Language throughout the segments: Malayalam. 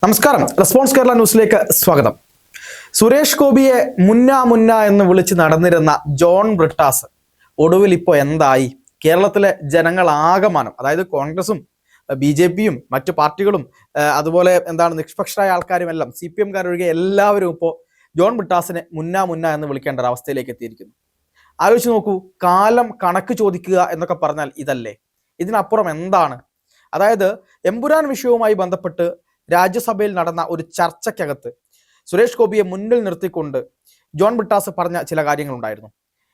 നമസ്കാരം. റെസ്പോൺസ് കേരള ന്യൂസിലേക്ക് സ്വാഗതം. സുരേഷ് ഗോപിയെ മുന്ന എന്ന് വിളിച്ച് നടന്നിരുന്ന ജോൺ ബ്രിട്ടാസ് ഒടുവിൽ ഇപ്പോൾ എന്തായി? കേരളത്തിലെ ജനങ്ങളാകമാനം, അതായത് കോൺഗ്രസും BJP-യും മറ്റു പാർട്ടികളും അതുപോലെ നിഷ്പക്ഷരായ ആൾക്കാരും എല്ലാം CPM-കാരൊഴികെ എല്ലാവരും ഇപ്പോൾ ജോൺ ബ്രിട്ടാസിനെ മുന്ന എന്ന് വിളിക്കേണ്ട ഒരു അവസ്ഥയിലേക്ക് എത്തിയിരിക്കുന്നു. ആലോചിച്ച് നോക്കൂ, കാലം കണക്ക് ചോദിക്കുക എന്നൊക്കെ പറഞ്ഞാൽ ഇതല്ലേ? ഇതിനപ്പുറം എന്താണ്? അതായത് എമ്പുരാൻ വിഷയവുമായി ബന്ധപ്പെട്ട് രാജ്യസഭയിൽ നടന്ന ഒരു ചർച്ചയ്ക്കകത്ത് സുരേഷ് ഗോപിയെ മുന്നിൽ നിർത്തിക്കൊണ്ട് ജോൺ ബ്രിട്ടാസ് പറഞ്ഞ ചില കാര്യങ്ങളുണ്ടായിരുന്നു.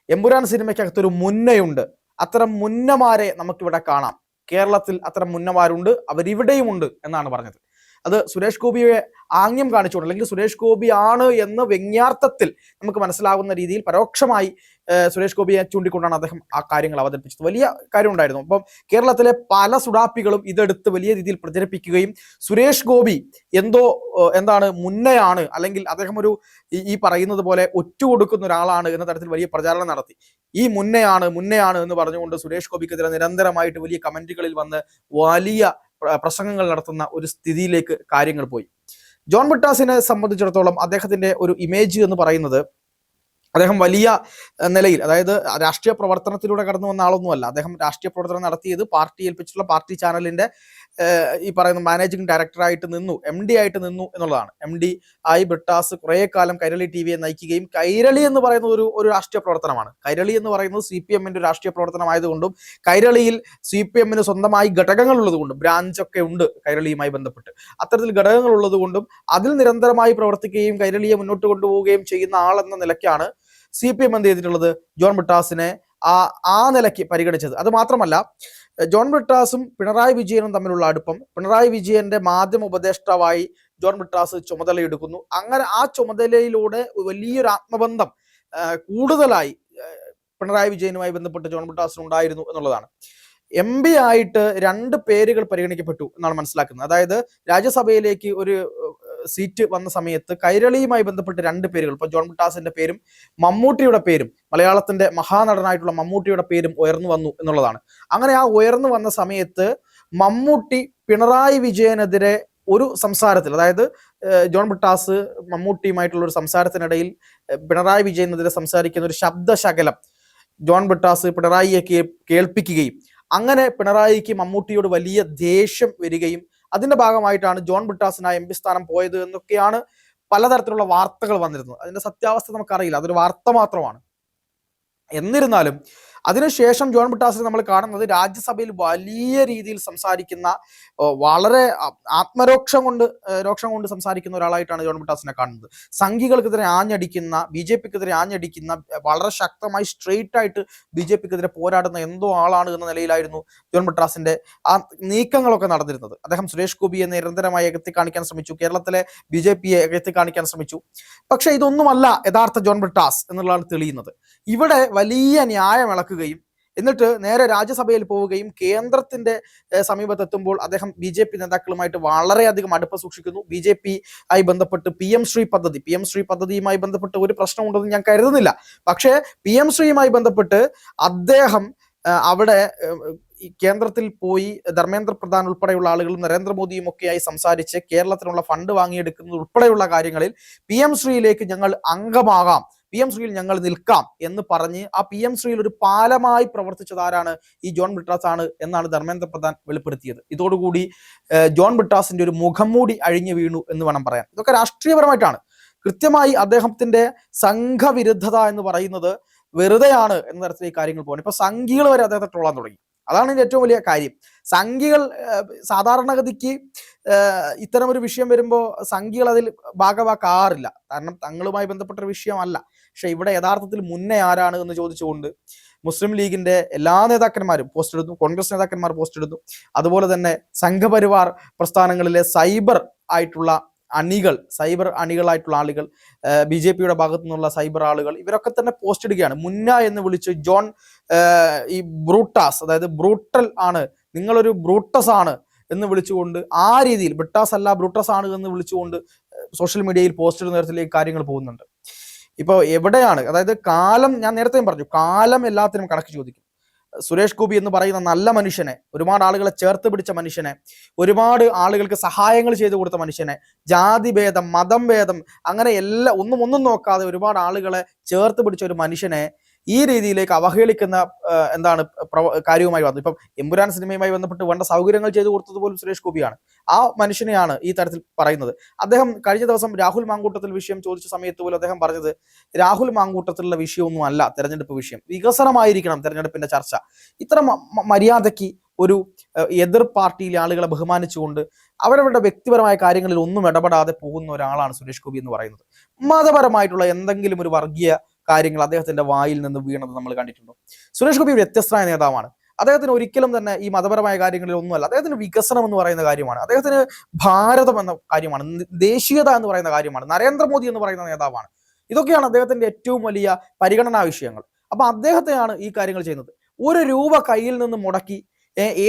എമ്പുരാൻ സിനിമയ്ക്കകത്ത് ഒരു മുന്നയുണ്ട്, അത്തരം മുന്നമാരെ നമുക്കിവിടെ കാണാം, കേരളത്തിൽ അത്തരം മുന്നമാരുണ്ട്, അവരിവിടെയുമുണ്ട് എന്നാണ് പറഞ്ഞത്. അത് സുരേഷ് ഗോപിയെ ആംഗ്യം കാണിച്ചുകൊണ്ട്, അല്ലെങ്കിൽ സുരേഷ് ഗോപി ആണ് എന്ന് വ്യംഗ്യാർത്ഥത്തിൽ നമുക്ക് മനസ്സിലാകുന്ന രീതിയിൽ പരോക്ഷമായി സുരേഷ് ഗോപിയെ ചൂണ്ടിക്കൊണ്ടാണ് അദ്ദേഹം ആ കാര്യങ്ങൾ അവതരിപ്പിച്ചത്. വലിയ കാര്യമുണ്ടായിരുന്നു. അപ്പം കേരളത്തിലെ പല സുഡാപ്പികളും ഇതെടുത്ത് വലിയ രീതിയിൽ പ്രചരിപ്പിക്കുകയും എന്ന് ഗോപി മുന്നയാണ്, അല്ലെങ്കിൽ അദ്ദേഹം ഒരു ഈ പറയുന്നത് പോലെ ഒറ്റുകൊടുക്കുന്ന ഒരാളാണ് എന്ന തരത്തിൽ വലിയ പ്രചാരണം നടത്തി. ഈ മുന്നയാണ് എന്ന് പറഞ്ഞുകൊണ്ട് സുരേഷ് ഗോപിക്കെതിരെ നിരന്തരമായിട്ട് വലിയ കമന്റുകളിൽ വന്ന് വലിയ പ്രസംഗങ്ങൾ നടത്തുന്ന ഒരു സ്ഥിതിയിലേക്ക് കാര്യങ്ങൾ പോയി. ജോൺ ബ്രിട്ടാസിനെ സംബന്ധിച്ചിടത്തോളം അദ്ദേഹത്തിന്റെ ഒരു ഇമേജ് എന്ന് പറയുന്നത്, അദ്ദേഹം വലിയ നിലയിൽ, അതായത് രാഷ്ട്രീയ പ്രവർത്തനത്തിലൂടെ കടന്നു വന്ന ആളൊന്നുമല്ല. അദ്ദേഹം രാഷ്ട്രീയ പ്രവർത്തനം നടത്തിയത് പാർട്ടി ഏൽപ്പിച്ചിട്ടുള്ള പാർട്ടി ചാനലിന്റെ ഈ പറയുന്ന മാനേജിംഗ് ഡയറക്ടറായിട്ട് നിന്നു, MD ആയിട്ട് നിന്നു എന്നുള്ളതാണ്. MD ആയി ബ്രിട്ടാസ് കുറെ കാലം കൈരളി TVയെ നയിക്കുകയും, കൈരളി എന്ന് പറയുന്നത് ഒരു രാഷ്ട്രീയ പ്രവർത്തനമാണ്. കൈരളി എന്ന് പറയുന്നത് CPM-ന്റെ രാഷ്ട്രീയ പ്രവർത്തനമായതുകൊണ്ടും കൈരളിയിൽ CPM-ന് സ്വന്തമായി ഘടകങ്ങൾ ഉള്ളതുകൊണ്ടും, ബ്രാഞ്ചൊക്കെ ഉണ്ട് കൈരളിയുമായി ബന്ധപ്പെട്ട്, അത്തരത്തിൽ ഘടകങ്ങൾ ഉള്ളതുകൊണ്ടും അതിൽ നിരന്തരമായി പ്രവർത്തിക്കുകയും കൈരളിയെ മുന്നോട്ട് കൊണ്ടുപോവുകയും ചെയ്യുന്ന ആളെന്ന നിലയ്ക്കാണ് CPM എന്ത് ചെയ്തിട്ടുള്ളത്, ജോൺ ബ്രിട്ടാസിനെ ആ നിലയ്ക്ക് പരിഗണിച്ചത്. അത് മാത്രമല്ല, ജോൺ ബ്രിട്ടാസും പിണറായി വിജയനും തമ്മിലുള്ള അടുപ്പം, പിണറായി വിജയന്റെ മാധ്യമ ഉപദേഷ്ടാവായി ജോൺ ബ്രിട്ടാസ് ചുമതലയെടുക്കുന്നു. അങ്ങനെ ആ ചുമതലയിലൂടെ വലിയൊരു ആത്മബന്ധം കൂടുതലായി പിണറായി വിജയനുമായി ബന്ധപ്പെട്ട് ജോൺ ബ്രിട്ടാസിന് ഉണ്ടായിരുന്നു എന്നുള്ളതാണ്. MP ആയിട്ട് 2 പേരുകൾ പരിഗണിക്കപ്പെട്ടു എന്നാണ് മനസ്സിലാക്കുന്നത്. അതായത് രാജ്യസഭയിലേക്ക് ഒരു സീറ്റ് വന്ന സമയത്ത് കൈരളിയുമായി ബന്ധപ്പെട്ട് 2 പേരുകൾ, ഇപ്പൊ ജോൺ ബ്രിട്ടാസിന്റെ പേരും മമ്മൂട്ടിയുടെ പേരും, മലയാളത്തിന്റെ മഹാനടനായിട്ടുള്ള മമ്മൂട്ടിയുടെ പേരും ഉയർന്നു വന്നു എന്നുള്ളതാണ്. അങ്ങനെ ആ ഉയർന്നു വന്ന സമയത്ത് മമ്മൂട്ടി പിണറായി വിജയനെതിരെ ഒരു സംസാരത്തിൽ, അതായത് ജോൺ ബ്രിട്ടാസ് മമ്മൂട്ടിയുമായിട്ടുള്ള ഒരു സംസാരത്തിനിടയിൽ പിണറായി വിജയനെതിരെ സംസാരിക്കുന്ന ഒരു ശബ്ദശകലം ജോൺ ബ്രിട്ടാസ് പിണറായിയെ കേൾപ്പിക്കുകയും, അങ്ങനെ പിണറായിക്ക് മമ്മൂട്ടിയോട് വലിയ ദേഷ്യം വരികയും അതിന്റെ ഭാഗമായിട്ടാണ് ജോൺ ബ്രിട്ടാസിന് MP സ്ഥാനം പോയത് എന്നൊക്കെയാണ് പലതരത്തിലുള്ള വാർത്തകൾ വന്നിരുന്നത്. അതിന്റെ സത്യാവസ്ഥ നമുക്കറിയില്ല, അതൊരു വാർത്ത മാത്രമാണ്. എന്നിരുന്നാലും അതിനുശേഷം ജോൺ ബ്രിട്ടാസിനെ നമ്മൾ കാണുന്നത് രാജ്യസഭയിൽ വലിയ രീതിയിൽ സംസാരിക്കുന്ന, വളരെ രോക്ഷം കൊണ്ട് സംസാരിക്കുന്ന ഒരാളായിട്ടാണ് ജോൺ ബ്രിട്ടാസിനെ കാണുന്നത്. സംഘികൾക്കെതിരെ ആഞ്ഞടിക്കുന്ന, BJP-ക്കെതിരെ ആഞ്ഞടിക്കുന്ന, വളരെ ശക്തമായി സ്ട്രെയിറ്റ് ആയിട്ട് BJP-ക്കെതിരെ പോരാടുന്ന എന്തോ ആളാണ് എന്ന നിലയിലായിരുന്നു ജോൺ ബ്രിട്ടാസിന്റെ ആ നീക്കങ്ങളൊക്കെ നടന്നിരുന്നത്. അദ്ദേഹം സുരേഷ് ഗോപിയെ നിരന്തരമായി എത്തിക്കാണിക്കാൻ ശ്രമിച്ചു, കേരളത്തിലെ BJP-യെ എത്തിക്കാണിക്കാൻ ശ്രമിച്ചു. പക്ഷെ ഇതൊന്നുമല്ല യഥാർത്ഥ ജോൺ ബ്രിട്ടാസ് എന്നുള്ളതാണ് തെളിയുന്നത്. ഇവിടെ വലിയ ന്യായം ഇളക്കുകയും എന്നിട്ട് നേരെ രാജ്യസഭയിൽ പോവുകയും കേന്ദ്രത്തിന്റെ സമീപത്തെത്തുമ്പോൾ അദ്ദേഹം BJP നേതാക്കളുമായിട്ട് വളരെയധികം അടുപ്പം സൂക്ഷിക്കുന്നു. BJP ആയി ബന്ധപ്പെട്ട് PM ശ്രീ പദ്ധതിയുമായി ബന്ധപ്പെട്ട് ഒരു പ്രശ്നമുണ്ടെന്ന് ഞാൻ കരുതുന്നില്ല. പക്ഷേ PM ശ്രീയുമായി ബന്ധപ്പെട്ട് അദ്ദേഹം അവിടെ ഈ കേന്ദ്രത്തിൽ പോയി ധർമ്മേന്ദ്ര പ്രധാൻ ഉൾപ്പെടെയുള്ള ആളുകളും നരേന്ദ്രമോദിയും ഒക്കെയായി സംസാരിച്ച് കേരളത്തിനുള്ള ഫണ്ട് വാങ്ങിയെടുക്കുന്നത് ഉൾപ്പെടെയുള്ള കാര്യങ്ങളിൽ PM ശ്രീയിലേക്ക് ഞങ്ങൾ അംഗമാകാം, PM ശ്രീയിൽ ഞങ്ങൾ നിൽക്കാം എന്ന് പറഞ്ഞ് ആ PM ശ്രീയിൽ ഒരു പാലമായി പ്രവർത്തിച്ചത് ആരാണ്? ഈ ജോൺ ബ്രിട്ടാസ് ആണ് എന്നാണ് ധർമ്മേന്ദ്ര പ്രധാൻ വെളിപ്പെടുത്തിയത്. ഇതോടുകൂടി ജോൺ ബ്രിട്ടാസിന്റെ ഒരു മുഖംമൂടി അഴിഞ്ഞു വീണു എന്ന് വേണം പറയാൻ. ഇതൊക്കെ രാഷ്ട്രീയപരമായിട്ടാണ്. കൃത്യമായി അദ്ദേഹത്തിന്റെ സംഘവിരുദ്ധത എന്ന് പറയുന്നത് വെറുതെയാണ് എന്ന തരത്തിൽ ഈ കാര്യങ്ങൾ പോകുന്നത്. ഇപ്പൊ സംഘികൾ വരെ അദ്ദേഹത്തെ ട്രോളാൻ തുടങ്ങി. അതാണ് ഇതിന്റെ ഏറ്റവും വലിയ കാര്യം. സംഘികൾ സാധാരണഗതിക്ക് ഇത്തരമൊരു വിഷയം വരുമ്പോൾ സംഘികൾ അതിൽ ഭാഗവാക്കാറില്ല, കാരണം തങ്ങളുമായി ബന്ധപ്പെട്ട ഒരു വിഷയമല്ല. പക്ഷെ ഇവിടെ യഥാർത്ഥത്തിൽ മുന്നേ ആരാണ് എന്ന് ചോദിച്ചുകൊണ്ട് മുസ്ലിം ലീഗിന്റെ എല്ലാ നേതാക്കന്മാരും പോസ്റ്റ് ഇടുന്നു, കോൺഗ്രസ് നേതാക്കന്മാർ പോസ്റ്റ് ഇടുന്നു, അതുപോലെ തന്നെ സംഘപരിവാർ പ്രസ്ഥാനങ്ങളിലെ സൈബർ അണികളായിട്ടുള്ള ആളുകൾ, BJP-യുടെ ഭാഗത്തു നിന്നുള്ള സൈബർ ആളുകൾ, ഇവരൊക്കെ തന്നെ പോസ്റ്റ് ഇടുകയാണ്. മുന്ന എന്ന് വിളിച്ച് ജോൺ ഈ ബ്രൂട്ടാസ്, അതായത് ബ്രൂട്ടൽ ആണ്, നിങ്ങളൊരു ബ്രൂട്ടസ് ആണ് എന്ന് വിളിച്ചുകൊണ്ട്, ആ രീതിയിൽ ബ്രിട്ടാസ് അല്ല ബ്രൂട്ടസ് ആണ് എന്ന് വിളിച്ചുകൊണ്ട് സോഷ്യൽ മീഡിയയിൽ പോസ്റ്റ് ഇടുന്ന തരത്തിലേക്ക് കാര്യങ്ങൾ പോകുന്നുണ്ട്. ഇപ്പോൾ എവിടെയാണ്, അതായത് കാലം, ഞാൻ നേരത്തെയും പറഞ്ഞു, കാലം എല്ലാത്തിനും കണക്ക് ചോദിക്കും. സുരേഷ് ഗോപി എന്ന് പറയുന്ന നല്ല മനുഷ്യനെ, ഒരുപാട് ആളുകളെ ചേർത്ത് പിടിച്ച മനുഷ്യനെ, ഒരുപാട് ആളുകൾക്ക് സഹായങ്ങൾ ചെയ്തു കൊടുത്ത മനുഷ്യനെ, ജാതി ഭേദം, മതം ഭേദം, അങ്ങനെ എല്ലാം ഒന്നും നോക്കാതെ ഒരുപാട് ആളുകളെ ചേർത്ത് പിടിച്ച ഒരു മനുഷ്യനെ ഈ രീതിയിലേക്ക് അവഹേളിക്കുന്ന എന്താണ് കാര്യവുമായി വന്നു. ഇപ്പം എമ്പുരാൻ സിനിമയുമായി ബന്ധപ്പെട്ട് വേണ്ട സൗകര്യങ്ങൾ ചെയ്തു കൊടുത്തത് പോലും സുരേഷ് ഗോപിയാണ്. ആ മനുഷ്യനെയാണ് ഈ തരത്തിൽ പറയുന്നത്. അദ്ദേഹം കഴിഞ്ഞ ദിവസം രാഹുൽ മാങ്കൂട്ടത്തിൽ വിഷയം ചോദിച്ച സമയത്ത് പോലും അദ്ദേഹം പറഞ്ഞത് രാഹുൽ മാങ്കൂട്ടത്തിലുള്ള വിഷയമൊന്നും അല്ല തെരഞ്ഞെടുപ്പ് വിഷയം, വികസനമായിരിക്കണം തെരഞ്ഞെടുപ്പിന്റെ ചർച്ച. ഇത്ര മര്യാദയ്ക്ക് ഒരു എതിർ പാർട്ടിയിലെ ആളുകളെ ബഹുമാനിച്ചുകൊണ്ട് അവരവരുടെ വ്യക്തിപരമായ കാര്യങ്ങളിൽ ഒന്നും ഇടപെടാതെ പോകുന്ന ഒരാളാണ് സുരേഷ് ഗോപി എന്ന് പറയുന്നത്. മതപരമായിട്ടുള്ള എന്തെങ്കിലും ഒരു വർഗീയ കാര്യങ്ങൾ അദ്ദേഹത്തിന്റെ വായിൽ നിന്ന് വീണത് നമ്മൾ കണ്ടിട്ടുണ്ടോ? സുരേഷ് ഗോപി വ്യത്യസ്തമായ നേതാവാണ്. അദ്ദേഹത്തിന് ഒരിക്കലും തന്നെ ഈ മതപരമായ കാര്യങ്ങളിൽ ഒന്നുമല്ല. അദ്ദേഹത്തിന് വികസനം എന്ന് പറയുന്ന കാര്യമാണ്, അദ്ദേഹത്തിന് ഭാരതം എന്ന കാര്യമാണ്, ദേശീയത എന്ന് പറയുന്ന കാര്യമാണ്, നരേന്ദ്രമോദി എന്ന് പറയുന്ന നേതാവാണ്. ഇതൊക്കെയാണ് അദ്ദേഹത്തിന്റെ ഏറ്റവും വലിയ പരിഗണനാ വിഷയങ്ങൾ. അപ്പൊ അദ്ദേഹത്തെയാണ് ഈ കാര്യങ്ങൾ ചെയ്യുന്നത്. ഒരു രൂപ കയ്യിൽ നിന്ന് മുടക്കി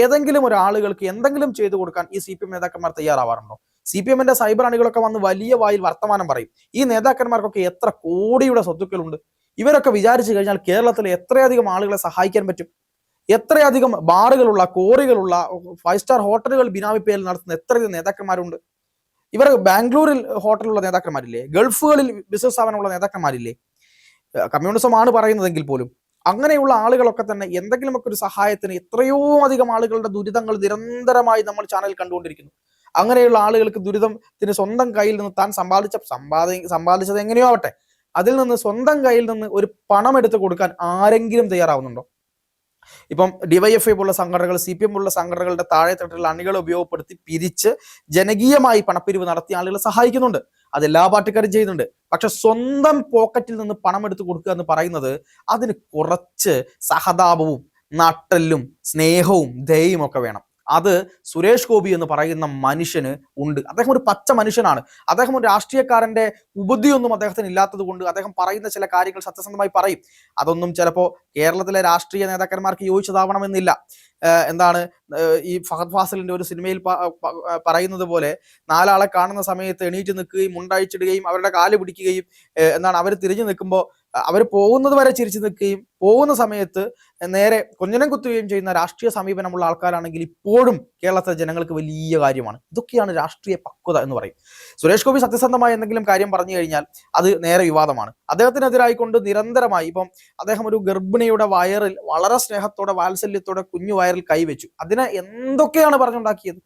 ഏതെങ്കിലും ഒരാളുകൾക്ക് എന്തെങ്കിലും ചെയ്തു കൊടുക്കാൻ ഈ CPM നേതാക്കന്മാർ തയ്യാറാവാറുണ്ടോ? CPM സൈബർ അണികളൊക്കെ വന്ന് വലിയ വായിൽ വർത്തമാനം പറയും. ഈ നേതാക്കന്മാർക്കൊക്കെ എത്ര കോടിയുടെ സ്വത്തുക്കളുണ്ട്? ഇവരൊക്കെ വിചാരിച്ചു കഴിഞ്ഞാൽ കേരളത്തിലെ എത്രയധികം ആളുകളെ സഹായിക്കാൻ പറ്റും? എത്രയധികം ബാറുകളുള്ള, കോറികളുള്ള, 5 സ്റ്റാർ ഹോട്ടലുകൾ ബിനാമി പേരിൽ നടത്തുന്ന എത്രയധികം നേതാക്കന്മാരുണ്ട്? ഇവർ ബാംഗ്ലൂരിൽ ഹോട്ടലുള്ള നേതാക്കന്മാരില്ലേ? ഗൾഫുകളിൽ ബിസിനസ് സ്ഥാപനമുള്ള നേതാക്കന്മാരില്ലേ? കമ്മ്യൂണിസമാണ് പറയുന്നതെങ്കിൽ പോലും അങ്ങനെയുള്ള ആളുകളൊക്കെ തന്നെ എന്തെങ്കിലുമൊക്കെ ഒരു സഹായത്തിന്, എത്രയോ അധികം ആളുകളുടെ ദുരിതങ്ങൾ നിരന്തരമായി നമ്മൾ ചാനൽ കണ്ടുകൊണ്ടിരിക്കുന്നു. അങ്ങനെയുള്ള ആളുകൾക്ക് ദുരിതത്തിന് സ്വന്തം കയ്യിൽ നിന്ന് താൻ സമ്പാദിച്ചത് എങ്ങനെയോ ആവട്ടെ, അതിൽ നിന്ന് സ്വന്തം കയ്യിൽ നിന്ന് ഒരു പണം എടുത്ത് കൊടുക്കാൻ ആരെങ്കിലും തയ്യാറാവുന്നുണ്ടോ? ഇപ്പം DYFI പോലുള്ള സംഘടനകൾ, CPM പോലുള്ള സംഘടനകളുടെ താഴെത്തട്ടിലുള്ള അണികളെ ഉപയോഗപ്പെടുത്തി പിരിച്ച് ജനകീയമായി പണപ്പിരിവ് നടത്തിയ ആളുകളെ സഹായിക്കുന്നുണ്ട്. അതെല്ലാ പാർട്ടിക്കാരും ചെയ്യുന്നുണ്ട്. പക്ഷെ സ്വന്തം പോക്കറ്റിൽ നിന്ന് പണം എടുത്ത് കൊടുക്കുക എന്ന് പറയുന്നത് അതിന് കുറച്ച് സഹതാപവും നട്ടലും സ്നേഹവും ദയയും ഒക്കെ വേണം. അത് സുരേഷ് ഗോപി എന്ന് പറയുന്ന മനുഷ്യന് ഉണ്ട്. അദ്ദേഹം ഒരു പച്ച മനുഷ്യനാണ്. അദ്ദേഹം ഒരു രാഷ്ട്രീയക്കാരന്റെ ഉപധിയൊന്നും അദ്ദേഹത്തിന് ഇല്ലാത്തത് കൊണ്ട് അദ്ദേഹം പറയുന്ന ചില കാര്യങ്ങൾ സത്യസന്ധമായി പറയും. അതൊന്നും ചിലപ്പോൾ കേരളത്തിലെ രാഷ്ട്രീയ നേതാക്കന്മാർക്ക് യോജിച്ചതാവണമെന്നില്ല. എന്താണ് ഈ ഫഹദ് ഫാസിലിന്റെ ഒരു സിനിമയിൽ പറയുന്നത് പോലെ, 4 ആളെ കാണുന്ന സമയത്ത് എണീറ്റ് നിൽക്കുകയും മുണ്ടഴിച്ചിടുകയും അവരുടെ കാല് പിടിക്കുകയും എന്താണ് അവർ തിരിഞ്ഞു നിൽക്കുമ്പോൾ അവർ പോകുന്നത് വരെ ചിരിച്ചു നിൽക്കുകയും പോകുന്ന സമയത്ത് നേരെ കൊഞ്ഞനം കുത്തുകയും ചെയ്യുന്ന രാഷ്ട്രീയ സമീപനമുള്ള ആൾക്കാരാണെങ്കിൽ ഇപ്പോഴും കേരളത്തിലെ ജനങ്ങൾക്ക് വലിയ കാര്യമാണ്. ഇതൊക്കെയാണ് രാഷ്ട്രീയ പക്വത എന്ന് പറയും. സുരേഷ് ഗോപി സത്യസന്ധമായ എന്തെങ്കിലും കാര്യം പറഞ്ഞു കഴിഞ്ഞാൽ അത് നേരെ വിവാദമാണ്. അദ്ദേഹത്തിനെതിരായിക്കൊണ്ട് നിരന്തരമായി ഇപ്പം അദ്ദേഹം ഒരു ഗർഭിണിയുടെ വയറിൽ വളരെ സ്നേഹത്തോടെ വാത്സല്യത്തോടെ കുഞ്ഞു വയറിൽ കൈവച്ചു. അതിനെ എന്തൊക്കെയാണ് പറഞ്ഞുണ്ടാക്കിയത്?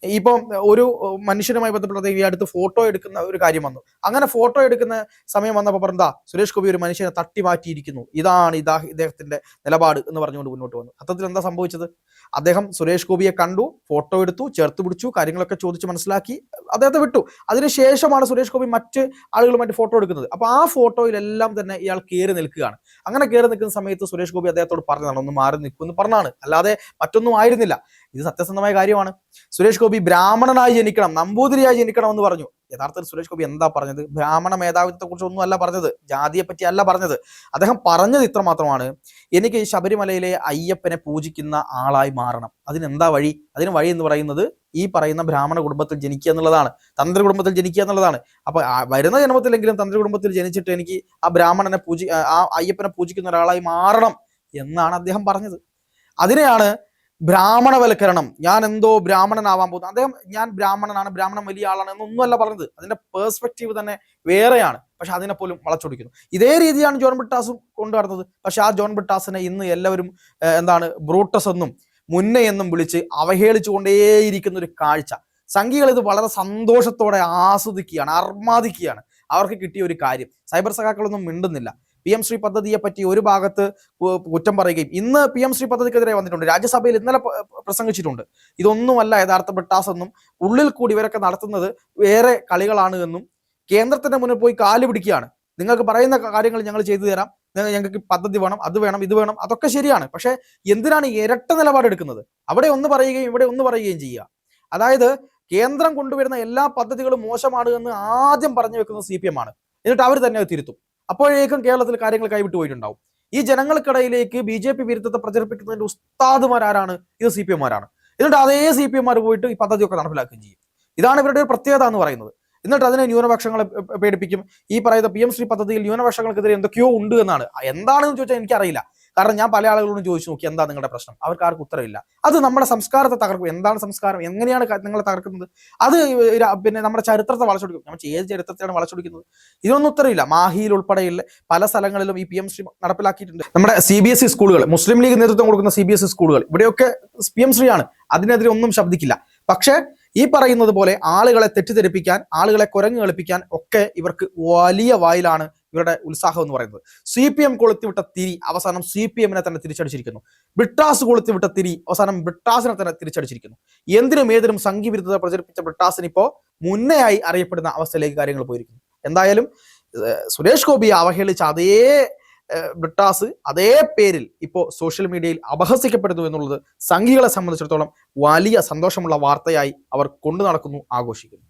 ഇപ്പം ഒരു മനുഷ്യനുമായി ബന്ധപ്പെട്ട ഈ അടുത്ത് ഫോട്ടോ എടുക്കുന്ന ഒരു കാര്യം വന്നു. അങ്ങനെ ഫോട്ടോ എടുക്കുന്ന സമയം വന്നപ്പോൾ പറഞ്ഞാ സുരേഷ് ഗോപി ഒരു മനുഷ്യനെ തട്ടി മാറ്റിയിരിക്കുന്നു, ഇതാണ് ഇദ്ദേഹത്തിന്റെ നിലപാട് എന്ന് പറഞ്ഞുകൊണ്ട് മുന്നോട്ട് വന്നു. സത്യത്തിൽ എന്താ സംഭവിച്ചത്? അദ്ദേഹം സുരേഷ് ഗോപിയെ കണ്ടു, ഫോട്ടോ എടുത്തു, ചേർത്ത് പിടിച്ചു, കാര്യങ്ങളൊക്കെ ചോദിച്ച് മനസ്സിലാക്കി അദ്ദേഹത്തെ വിട്ടു. അതിനുശേഷമാണ് സുരേഷ് ഗോപി മറ്റ് ആളുകളുമായിട്ട് ഫോട്ടോ എടുക്കുന്നത്. അപ്പൊ ആ ഫോട്ടോയിലെല്ലാം തന്നെ ഇയാൾ കയറി നിൽക്കുകയാണ്. അങ്ങനെ കയറി നിൽക്കുന്ന സമയത്ത് സുരേഷ് ഗോപി അദ്ദേഹത്തോട് പറഞ്ഞതാണ് ഒന്ന് മാറി നിൽക്കുമെന്ന് പറഞ്ഞാണ്, അല്ലാതെ മറ്റൊന്നും ആയിരുന്നില്ല. ഇത് സത്യസന്ധമായ കാര്യമാണ്. സുരേഷ് ഗോപി ബ്രാഹ്മണനായി ജനിക്കണം, നമ്പൂതിരിയായി ജനിക്കണം എന്ന് പറഞ്ഞു. യഥാർത്ഥത്തിൽ സുരേഷ് ഗോപി എന്താ പറഞ്ഞത്? ബ്രാഹ്മണ മേധാവിത്വത്തെ കുറിച്ച് ഒന്നും അല്ല പറഞ്ഞത്, ജാതിയെ പറ്റി അല്ല പറഞ്ഞത്. അദ്ദേഹം പറഞ്ഞത് ഇത്ര മാത്രമാണ്, എനിക്ക് ശബരിമലയിലെ അയ്യപ്പനെ പൂജിക്കുന്ന ആളായി മാറണം. അതിനെന്താ വഴി? അതിന് വഴി എന്ന് പറയുന്നത് ഈ പറയുന്ന ബ്രാഹ്മണ കുടുംബത്തിൽ ജനിക്കുക എന്നുള്ളതാണ്, തന്ത്രി കുടുംബത്തിൽ ജനിക്കുക എന്നുള്ളതാണ്. അപ്പൊ വരുന്ന ജന്മത്തിലെങ്കിലും തന്ത്രി കുടുംബത്തിൽ ജനിച്ചിട്ട് എനിക്ക് ആ ബ്രാഹ്മണനെ ആ അയ്യപ്പനെ പൂജിക്കുന്ന ഒരാളായി മാറണം എന്നാണ് അദ്ദേഹം പറഞ്ഞത്. അതിനെയാണ് ബ്രാഹ്മണവൽക്കരണം, ഞാൻ എന്തോ ബ്രാഹ്മണനാവാൻ പോകുന്നു. അദ്ദേഹം ഞാൻ ബ്രാഹ്മണനാണ്, ബ്രാഹ്മണൻ വലിയ ആളാണ് എന്നൊന്നുമല്ല പറഞ്ഞത്. അതിന്റെ പേഴ്സ്പെക്റ്റീവ് തന്നെ വേറെയാണ്. പക്ഷെ അതിനെ പോലും വളച്ചൊടിക്കുന്നു. ഇതേ രീതിയാണ് ജോൺ ബ്രിട്ടാസും കൊണ്ടുവരുന്നത്. പക്ഷെ ആ ജോൺ ബ്രിട്ടാസിനെ ഇന്ന് എല്ലാവരും എന്താണ് ബ്രൂട്ടസ് എന്നും മുന്നേ എന്നും വിളിച്ച് അവഹേളിച്ചു കൊണ്ടേയിരിക്കുന്ന ഒരു കാഴ്ച. സംഘികൾ ഇത് വളരെ സന്തോഷത്തോടെ ആസ്വദിക്കുകയാണ്, അർമാദിക്കുകയാണ്. അവർക്ക് കിട്ടിയ ഒരു കാര്യം. സൈബർ സഖാക്കളൊന്നും മിണ്ടുന്നില്ല. PM ശ്രീ പദ്ധതിയെ പറ്റി ഒരു ഭാഗത്ത് കുറ്റം പറയുകയും ഇന്ന് PM ശ്രീ പദ്ധതിക്കെതിരെ വന്നിട്ടുണ്ട്. രാജ്യസഭയിൽ ഇന്നലെ പ്രസംഗിച്ചിട്ടുണ്ട്. ഇതൊന്നുമല്ല യഥാർത്ഥ ബ്രിട്ടാസ് എന്നും ഉള്ളിൽ കൂടി ഇവരൊക്കെ നടത്തുന്നത് വേറെ കളികളാണ് എന്നും കേന്ദ്രത്തിന്റെ മുന്നിൽ പോയി കാല് പിടിക്കുകയാണ്. നിങ്ങൾക്ക് പറയുന്ന കാര്യങ്ങൾ ഞങ്ങൾ ചെയ്തു തരാം, ഞങ്ങൾക്ക് പദ്ധതി വേണം, അത് വേണം, ഇത് വേണം, അതൊക്കെ ശരിയാണ്. പക്ഷെ എന്തിനാണ് ഇരട്ട നിലപാടെടുക്കുന്നത്? അവിടെ ഒന്ന് പറയുകയും ഇവിടെ ഒന്ന് പറയുകയും ചെയ്യുക. അതായത് കേന്ദ്രം കൊണ്ടുവരുന്ന എല്ലാ പദ്ധതികളും മോശമാണ് എന്ന് ആദ്യം പറഞ്ഞു വെക്കുന്നത് CPM ആണ്. എന്നിട്ട് അവർ തന്നെ അത് തിരുത്തും. അപ്പോഴേക്കും കേരളത്തിൽ കാര്യങ്ങൾ കൈവിട്ടു പോയിട്ടുണ്ടാവും. ഈ ജനങ്ങൾക്കിടയിലേക്ക് BJP വിരുദ്ധത്തെ പ്രചരിപ്പിക്കുന്നതിന്റെ ഉസ്താദുമാരാണ്? ഇത് CPM-മാരാണ്. എന്നിട്ട് അതേ CPM-മാർ പോയിട്ട് ഈ പദ്ധതിയൊക്കെ നടപ്പിലാക്കുകയും ചെയ്യും. ഇതാണ് ഇവരുടെ ഒരു പ്രത്യേകത എന്ന് പറയുന്നത്. എന്നിട്ട് അതിനെ ന്യൂനപക്ഷങ്ങളെ പേടിപ്പിക്കും. ഈ പറയുന്ന PM ശ്രീ പദ്ധതിയിൽ ന്യൂനപക്ഷങ്ങൾക്കെതിരെ എന്തൊക്കെയോ ഉണ്ട് എന്നാണ്. എന്താണെന്ന് ചോദിച്ചാൽ എനിക്കറിയില്ല. കാരണം ഞാൻ പല ആളുകളോടും ചോദിച്ചു നോക്കി എന്താ നിങ്ങളുടെ പ്രശ്നം, അവർക്ക് ആർക്കും ഉത്തരവില്ല. അത് നമ്മുടെ സംസ്കാരത്തെ തകർക്കും. എന്താണ് സംസ്കാരം, എങ്ങനെയാണ് നിങ്ങളെ തകർക്കുന്നത്? അത് പിന്നെ നമ്മുടെ ചരിത്രത്തെ വളച്ചൊടിക്കും. നമ്മൾ ഏത് ചരിത്രത്തെയാണ് വളച്ചൊടിക്കുന്നത്? ഇതിനൊന്നും ഉത്തരവില്ല. മാഹിയിൽ ഉൾപ്പെടെയുള്ള പല സ്ഥലങ്ങളിലും ഈ PM-ശ്രീ നടപ്പിലാക്കിയിട്ടുണ്ട്. നമ്മുടെ CBSE സ്കൂളുകൾ, മുസ്ലിം ലീഗ് നേതൃത്വം കൊടുക്കുന്ന CBSE സ്കൂളുകൾ, ഇവിടെയൊക്കെ PM-ശ്രീ ആണ്, അതിനെതിരെ ഒന്നും ശബ്ദിക്കില്ല. പക്ഷേ ഈ പറയുന്നത് പോലെ ആളുകളെ തെറ്റിദ്ധരിപ്പിക്കാൻ, ആളുകളെ കുരങ്ങ് കളിപ്പിക്കാൻ ഒക്കെ ഇവർക്ക് വലിയ വായിലാണ് ഇവരുടെ ഉത്സാഹം എന്ന് പറയുന്നത്. CPM കൊളുത്തിവിട്ട തിരി അവസാനം CPM-നെ തന്നെ തിരിച്ചടിച്ചിരിക്കുന്നു. ബ്രിട്ടാസ് കൊളുത്തിവിട്ട തിരി അവസാനം ബ്രിട്ടാസിനെ തന്നെ തിരിച്ചടിച്ചിരിക്കുന്നു. എന്തിനും ഏതിനും സംഘവിരുദ്ധത പ്രചരിപ്പിച്ച ബ്രിട്ടാസിന് ഇപ്പോൾ മുന്നയായി അറിയപ്പെടുന്ന അവസ്ഥയിലേക്ക് കാര്യങ്ങൾ പോയിരിക്കുന്നു. എന്തായാലും സുരേഷ് ഗോപിയെ അവഹേളിച്ച അതേ ബ്രിട്ടാസ് അതേ പേരിൽ ഇപ്പോൾ സോഷ്യൽ മീഡിയയിൽ അപഹസിക്കപ്പെടുന്നു എന്നുള്ളത് സംഘികളെ സംബന്ധിച്ചിടത്തോളം വലിയ സന്തോഷമുള്ള വാർത്തയായി അവർ കൊണ്ടു നടക്കുന്നു, ആഘോഷിക്കുന്നു.